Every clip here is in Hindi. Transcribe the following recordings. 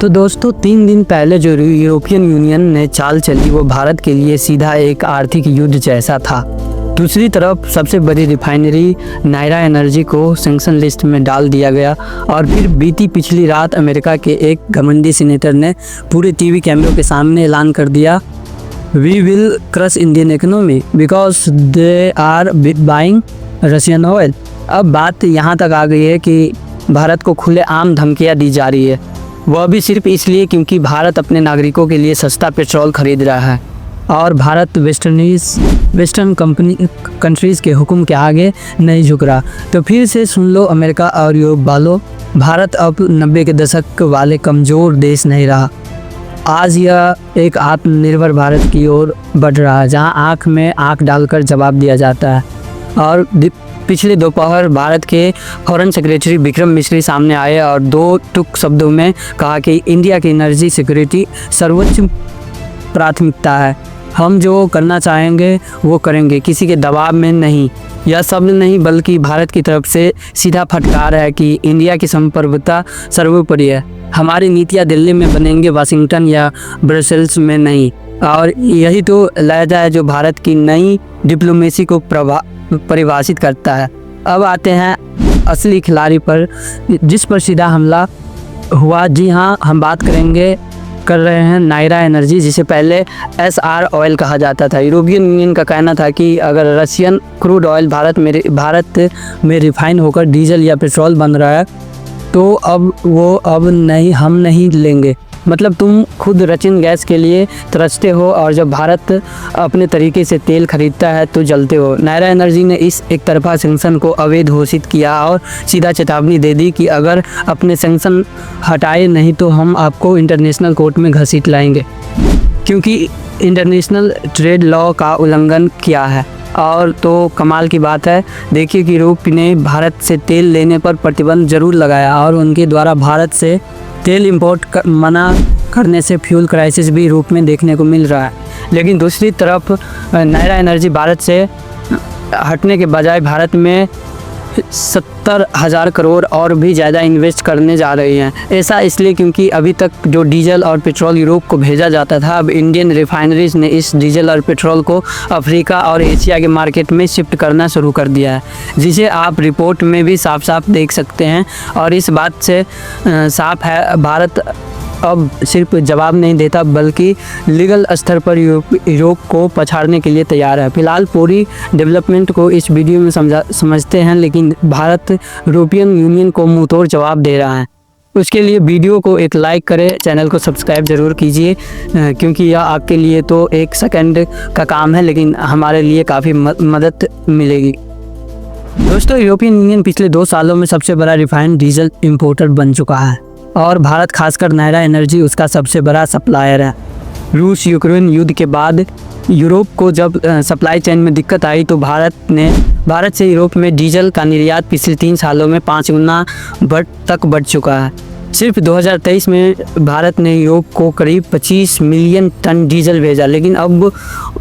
तो दोस्तों 3 दिन पहले जो यूरोपियन यूनियन ने चाल चली वो भारत के लिए सीधा एक आर्थिक युद्ध जैसा था। दूसरी तरफ सबसे बड़ी रिफाइनरी नायरा एनर्जी को सैंक्शन लिस्ट में डाल दिया गया और फिर बीती पिछली रात अमेरिका के एक घमंडी सीनेटर ने पूरे टीवी कैमरों के सामने ऐलान कर दिया, we will crush Indian economy because they are buying Russian oil. अब बात यहाँ तक आ गई है कि भारत को खुलेआम धमकियाँ दी जा रही है, वह भी सिर्फ इसलिए क्योंकि भारत अपने नागरिकों के लिए सस्ता पेट्रोल खरीद रहा है और भारत वेस्टर्न कंट्रीज़ के हुक्म के आगे नहीं झुक रहा। तो फिर से सुन लो अमेरिका और यूरोप वालों, भारत अब 90 के दशक वाले कमज़ोर देश नहीं रहा। आज यह एक आत्मनिर्भर भारत की ओर बढ़ रहा है जहां आंख में आंख डालकर जवाब दिया जाता है। और पिछले दोपहर भारत के फॉरेन सेक्रेटरी विक्रम मिश्री सामने आए और 2 टूक शब्दों में कहा कि इंडिया की एनर्जी सिक्योरिटी सर्वोच्च प्राथमिकता है, हम जो करना चाहेंगे वो करेंगे, किसी के दबाव में नहीं। यह शब्द नहीं बल्कि भारत की तरफ से सीधा फटकार है कि इंडिया की संप्रभुता सर्वोपरि है, हमारी नीतियाँ दिल्ली में बनेंगे, वाशिंगटन या ब्रसेल्स में नहीं। और यही तो लहजा है जो भारत की नई डिप्लोमेसी को परिभाषित करता है। अब आते हैं असली खिलाड़ी पर जिस पर सीधा हमला हुआ। जी हाँ, हम बात कर रहे हैं नायरा एनर्जी, जिसे पहले एसआर ऑयल कहा जाता था। यूरोपियन यूनियन का कहना था कि अगर रशियन क्रूड ऑयल भारत में रिफाइन होकर डीजल या पेट्रोल बन रहा है तो अब नहीं, हम नहीं लेंगे। मतलब तुम खुद रशियन गैस के लिए तरसते हो और जब भारत अपने तरीके से तेल खरीदता है तो जलते हो। नायरा एनर्जी ने इस एक तरफा सैंक्शन को अवैध घोषित किया और सीधा चेतावनी दे दी कि अगर अपने सैंक्शन हटाए नहीं तो हम आपको इंटरनेशनल कोर्ट में घसीट लाएंगे, क्योंकि इंटरनेशनल ट्रेड लॉ का उल्लंघन किया है। और तो कमाल की बात है, देखिए कि यूरोप ने भारत से तेल लेने पर प्रतिबंध जरूर लगाया और उनके द्वारा भारत से तेल इंपोर्ट मना करने से फ्यूल क्राइसिस भी यूरोप में देखने को मिल रहा है। लेकिन दूसरी तरफ नायरा एनर्जी भारत से हटने के बजाय भारत में 70,000 करोड़ और भी ज़्यादा इन्वेस्ट करने जा रही हैं। ऐसा इसलिए क्योंकि अभी तक जो डीजल और पेट्रोल यूरोप को भेजा जाता था, अब इंडियन रिफाइनरीज ने इस डीजल और पेट्रोल को अफ्रीका और एशिया के मार्केट में शिफ्ट करना शुरू कर दिया है, जिसे आप रिपोर्ट में भी साफ साफ देख सकते हैं। और इस बात से साफ है भारत अब सिर्फ जवाब नहीं देता बल्कि लीगल स्तर पर यूरोप को पछाड़ने के लिए तैयार है। फिलहाल पूरी डेवलपमेंट को इस वीडियो में समझते हैं, लेकिन भारत यूरोपियन यूनियन को मुंहतोड़ जवाब दे रहा है। उसके लिए वीडियो को एक लाइक करें, चैनल को सब्सक्राइब ज़रूर कीजिए, क्योंकि यह आपके लिए तो 1 सेकंड का काम है लेकिन हमारे लिए काफ़ी मदद मिलेगी। दोस्तों, यूरोपियन यूनियन पिछले 2 सालों में सबसे बड़ा रिफाइंड डीजल इम्पोर्टर बन चुका है और भारत खासकर नायरा एनर्जी उसका सबसे बड़ा सप्लायर है। रूस यूक्रेन युद्ध के बाद यूरोप को जब सप्लाई चेन में दिक्कत आई तो भारत से यूरोप में डीजल का निर्यात पिछले 3 सालों में 5 गुना तक बढ़ चुका है। सिर्फ 2023 में भारत ने यूरोप को करीब 25 मिलियन टन डीजल भेजा, लेकिन अब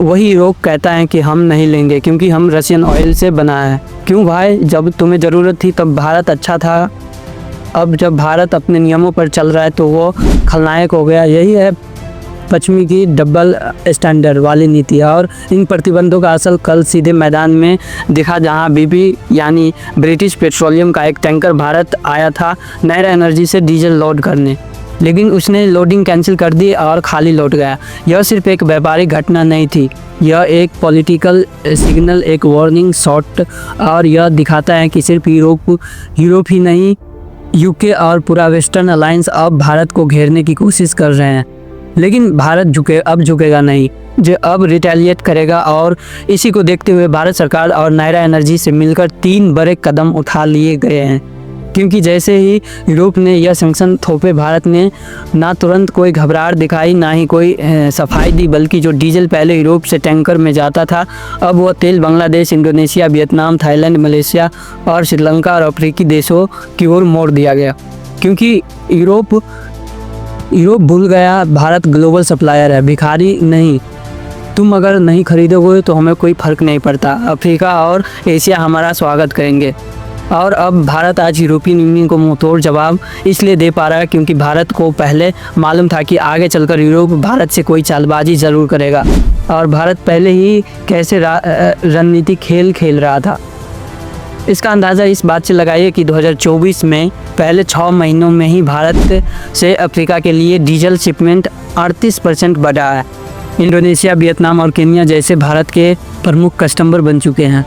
वही यूरोप कहता है कि हम नहीं लेंगे क्योंकि हम रशियन ऑयल से बना है। क्यों भाई, जब तुम्हें ज़रूरत थी तब भारत अच्छा था, अब जब भारत अपने नियमों पर चल रहा है तो वो खलनायक हो गया। यही है पश्चिमी की डबल स्टैंडर्ड वाली नीति। और इन प्रतिबंधों का असर कल सीधे मैदान में दिखा, जहां बीपी यानी ब्रिटिश पेट्रोलियम का एक टैंकर भारत आया था नायरा एनर्जी से डीजल लोड करने, लेकिन उसने लोडिंग कैंसिल कर दी और खाली लौट गया। यह सिर्फ एक व्यापारिक घटना नहीं थी, यह एक पॉलिटिकल सिग्नल, एक वार्निंग शॉट। और यह दिखाता है कि सिर्फ यूरोप ही नहीं, यूके और पूरा वेस्टर्न अलायंस अब भारत को घेरने की कोशिश कर रहे हैं। लेकिन भारत अब झुकेगा नहीं, जो अब रिटेलिएट करेगा। और इसी को देखते हुए भारत सरकार और नायरा एनर्जी से मिलकर 3 बड़े कदम उठा लिए गए हैं, क्योंकि जैसे ही यूरोप ने यह सैंक्शन थोपे, भारत ने ना तुरंत कोई घबराहट दिखाई ना ही कोई सफाई दी, बल्कि जो डीजल पहले यूरोप से टैंकर में जाता था अब वह तेल Bangladesh, Indonesia, Vietnam, Thailand, Malaysia और श्रीलंका और अफ्रीकी देशों की ओर मोड़ दिया गया। क्योंकि यूरोप भूल गया भारत ग्लोबल सप्लायर है, भिखारी नहीं। तुम अगर नहीं खरीदोगे तो हमें कोई फ़र्क नहीं पड़ता, अफ्रीका और एशिया हमारा स्वागत करेंगे। और अब भारत आज यूरोपियन यूनियन को मुंहतोड़ जवाब इसलिए दे पा रहा है क्योंकि भारत को पहले मालूम था कि आगे चलकर यूरोप भारत से कोई चालबाजी ज़रूर करेगा और भारत पहले ही कैसे रणनीति खेल रहा था। इसका अंदाज़ा इस बात से लगाइए कि 2024 में पहले 6 महीनों में ही भारत से अफ्रीका के लिए डीजल शिपमेंट 38% बढ़ा है। इंडोनेशिया, वियतनाम और केन्या जैसे भारत के प्रमुख कस्टमर बन चुके हैं,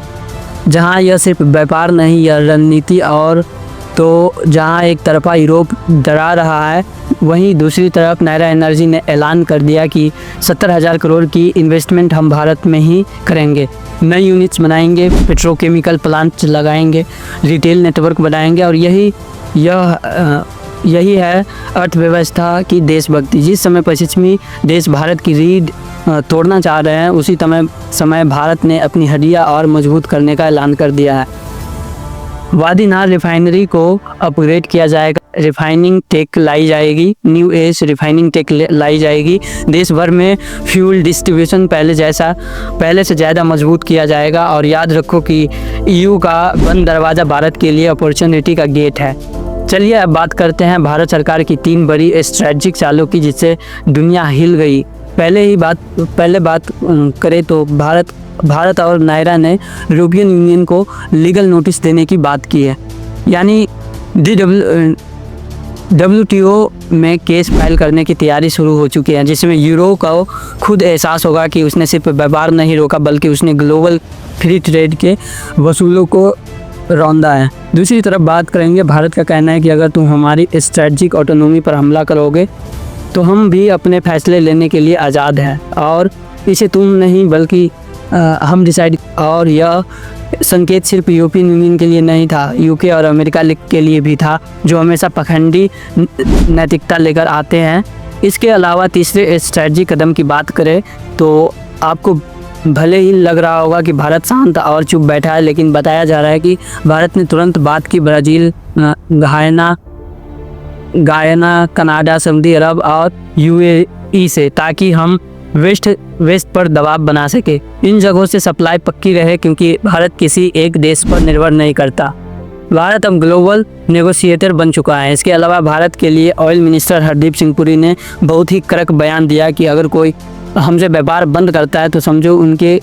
जहां यह सिर्फ व्यापार नहीं यह रणनीति और तो जहां एक तरफा यूरोप डरा रहा है, वहीं दूसरी तरफ नायरा एनर्जी ने ऐलान कर दिया कि 70,000 करोड़ की इन्वेस्टमेंट हम भारत में ही करेंगे। नई यूनिट्स बनाएंगे, पेट्रोकेमिकल प्लांट लगाएंगे, रिटेल नेटवर्क बनाएंगे और यही है अर्थव्यवस्था की देशभक्ति। जिस समय पश्चिमी देश भारत की रीढ़ तोड़ना चाह रहे हैं, उसी समय भारत ने अपनी हड्डियां और मजबूत करने का ऐलान कर दिया है। वादी नार रिफाइनरी को अपग्रेड किया जाएगा, रिफाइनिंग टेक लाई जाएगी, न्यू एज रिफाइनिंग टेक लाई जाएगी। देश भर में फ्यूल डिस्ट्रीब्यूशन पहले से ज़्यादा मजबूत किया जाएगा और याद रखो कि ईयू का बंद दरवाज़ा भारत के लिए अपॉर्चुनिटी का गेट है। चलिए अब बात करते हैं भारत सरकार की 3 बड़ी स्ट्रेटजिक चालों की जिससे दुनिया हिल गई। पहले बात करें तो भारत और नायरा ने यूरोपियन यूनियन को लीगल नोटिस देने की बात की है, यानी WTO में केस फाइल करने की तैयारी शुरू हो चुकी है, जिसमें यूरो को खुद एहसास होगा कि उसने सिर्फ व्यापार नहीं रोका बल्कि उसने ग्लोबल फ्री ट्रेड के वसूलों को रौंदा है। दूसरी तरफ बात करेंगे, भारत का कहना है कि अगर तुम हमारी स्ट्रेटजिक ऑटोनॉमी पर हमला करोगे तो हम भी अपने फैसले लेने के लिए आज़ाद हैं और इसे तुम नहीं बल्कि हम डिसाइड। और यह संकेत सिर्फ यूरोपियन यूनियन के लिए नहीं था, यूके और अमेरिका के लिए भी था, जो हमेशा पखंडी नैतिकता लेकर आते हैं। इसके अलावा तीसरे स्ट्रेटजी कदम की बात करें तो आपको भले ही लग रहा होगा कि भारत शांत और चुप बैठा है, लेकिन बताया जा रहा है कि भारत ने तुरंत बात की ब्राज़ील, गायना, कनाडा, सऊदी अरब और UAE से, ताकि हम वेस्ट पर दबाव बना सके। इन जगहों से सप्लाई पक्की रहे क्योंकि भारत किसी एक देश पर निर्भर नहीं करता। भारत अब ग्लोबल नेगोशिएटर बन चुका है। इसके अलावा भारत के लिए ऑयल मिनिस्टर हरदीप सिंह पुरी ने बहुत ही कड़क बयान दिया कि अगर कोई हमसे व्यापार बंद करता है तो समझो उनके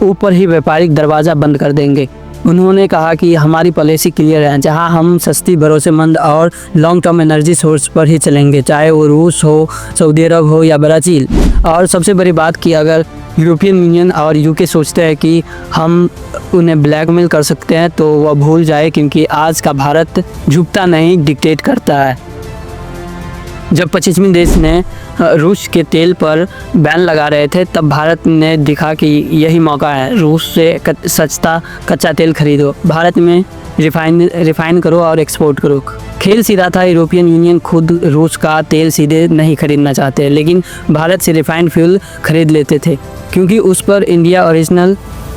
ऊपर ही व्यापारिक दरवाज़ा बंद कर देंगे। उन्होंने कहा कि हमारी पॉलिसी क्लियर है, जहां हम सस्ती, भरोसेमंद और लॉन्ग टर्म एनर्जी सोर्स पर ही चलेंगे, चाहे वो रूस हो, सऊदी अरब हो या ब्राज़ील। और सबसे बड़ी बात कि अगर यूरोपियन यूनियन और यूके सोचते हैं कि हम उन्हें ब्लैकमेल कर सकते हैं तो वह भूल जाए, क्योंकि आज का भारत झुकता नहीं, डिक्टेट करता है। जब पश्चिमी देश ने रूस के तेल पर बैन लगा रहे थे, तब भारत ने दिखा कि यही मौका है, रूस से सस्ता कच्चा तेल खरीदो, भारत में रिफाइन करो और एक्सपोर्ट करो। खेल सीधा था, यूरोपियन यूनियन खुद रूस का तेल सीधे नहीं खरीदना चाहते, लेकिन भारत से रिफाइंड फ्यूल खरीद लेते थे क्योंकि उस पर इंडिया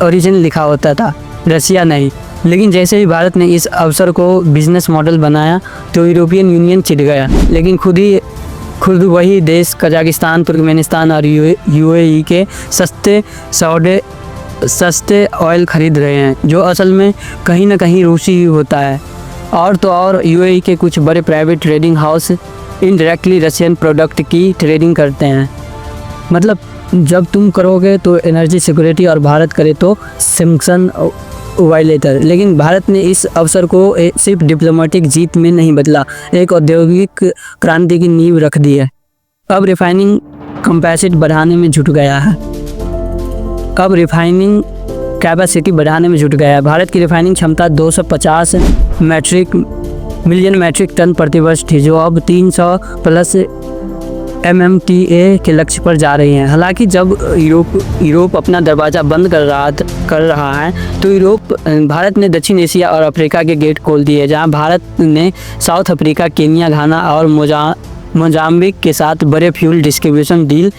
ओरिजिन लिखा होता था, रसिया नहीं। लेकिन जैसे ही भारत ने इस अवसर को बिजनेस मॉडल बनाया तो यूरोपियन यूनियन चिढ़ गया, लेकिन खुद वही देश कजाकिस्तान, तुर्कमेनिस्तान और UAE के सस्ते ऑयल खरीद रहे हैं, जो असल में कहीं ना कहीं रूसी ही होता है। और तो और UAE के कुछ बड़े private trading house indirectly Russian product की ट्रेडिंग करते हैं। मतलब जब तुम करोगे तो एनर्जी सिक्योरिटी और भारत करे तो सैंक्शन वायलेटर। लेकिन भारत ने इस अवसर को सिर्फ डिप्लोमेटिक जीत में नहीं बदला, एक औद्योगिक क्रांति की नींव रख दी है। अब रिफाइनिंग कैपेसिटी बढ़ाने में जुट गया है। भारत की रिफाइनिंग क्षमता 250 मिलियन मैट्रिक टन प्रति वर्ष थी, जो अब 300 प्लस MMTA के लक्ष्य पर जा रही हैं। हालांकि जब यूरोप अपना दरवाज़ा बंद कर रहा है तो भारत ने दक्षिण एशिया और अफ्रीका के गेट खोल दिए, जहां भारत ने साउथ अफ्रीका, केन्या, घाना और मोजाम्बिक के साथ बड़े फ्यूल डिस्ट्रीब्यूशन डील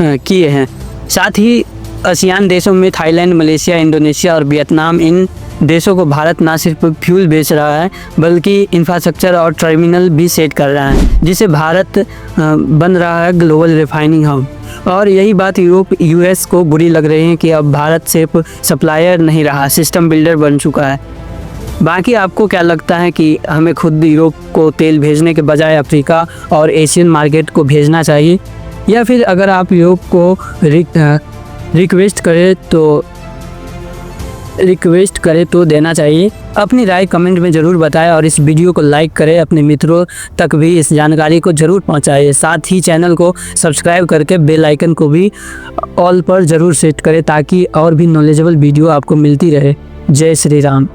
किए हैं। साथ ही आसियान देशों में थाईलैंड, मलेशिया, इंडोनेशिया और वियतनाम, इन देशों को भारत न सिर्फ फ्यूल बेच रहा है बल्कि इंफ्रास्ट्रक्चर और टर्मिनल भी सेट कर रहा है, जिससे भारत बन रहा है ग्लोबल रिफाइनिंग हब। और यही बात US को बुरी लग रही है कि अब भारत सिर्फ सप्लायर नहीं रहा, सिस्टम बिल्डर बन चुका है। बाकी आपको क्या लगता है कि हमें खुद यूरोप को तेल भेजने के बजाय अफ्रीका और एशियन मार्केट को भेजना चाहिए, या फिर अगर आप यूरोप को रिक्वेस्ट करें तो देना चाहिए? अपनी राय कमेंट में ज़रूर बताएं और इस वीडियो को लाइक करें, अपने मित्रों तक भी इस जानकारी को ज़रूर पहुंचाएं। साथ ही चैनल को सब्सक्राइब करके बेल आइकन को भी ऑल पर ज़रूर सेट करें ताकि और भी नॉलेजेबल वीडियो आपको मिलती रहे। जय श्री राम।